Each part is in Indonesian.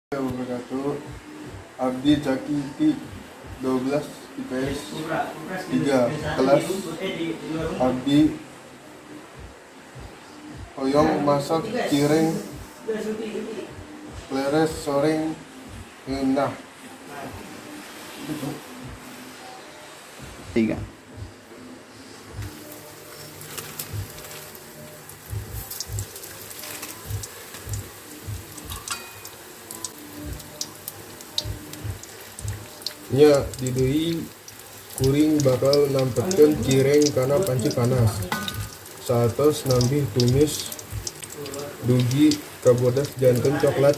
Wabarakatuh. Abdi Zakiti 12 IPS 3 kelas. Abdi hoyong masak cireng leres soreng ngeunah. 3. Nya di deui kuring bakal nampetkeun cireng kana panci panas. Satos nambih tumis dugi kabodas janten coklat.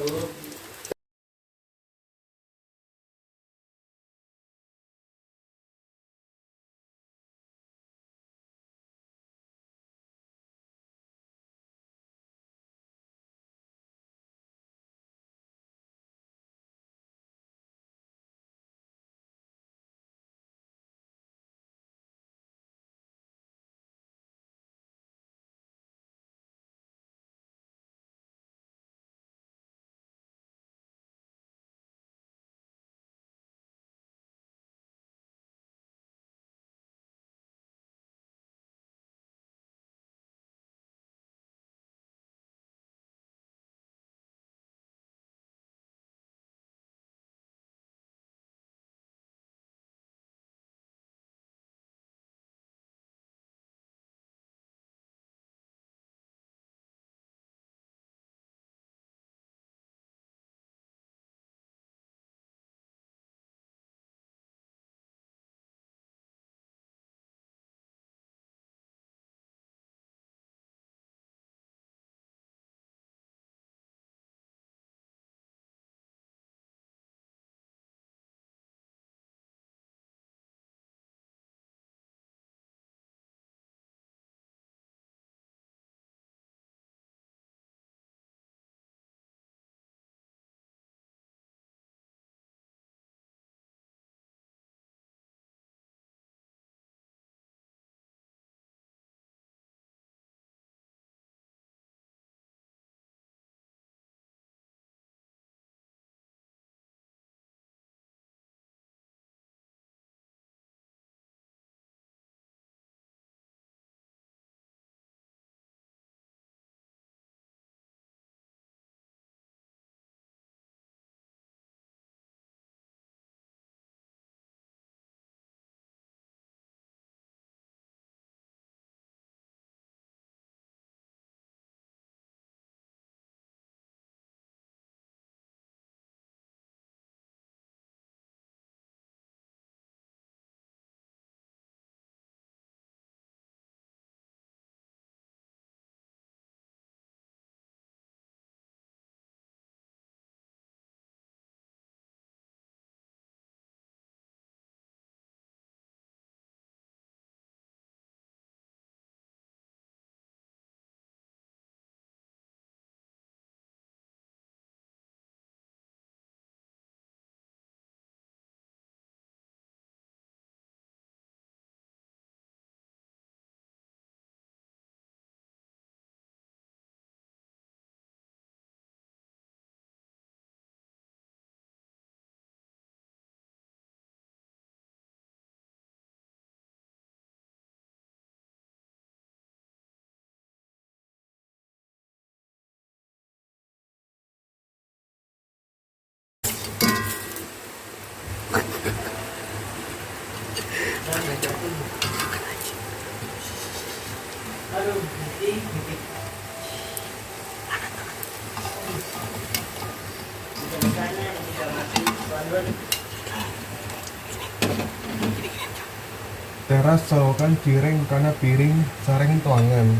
Teras salokan cireng kana piring sareng tuangan.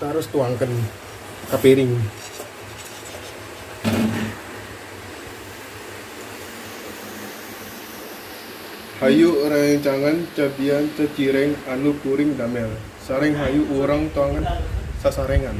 Terus tuangkan ke piring. Hayu rencangan cabian cecireng anu kuring damel. Sareng hayu urang tuangan sasarengan.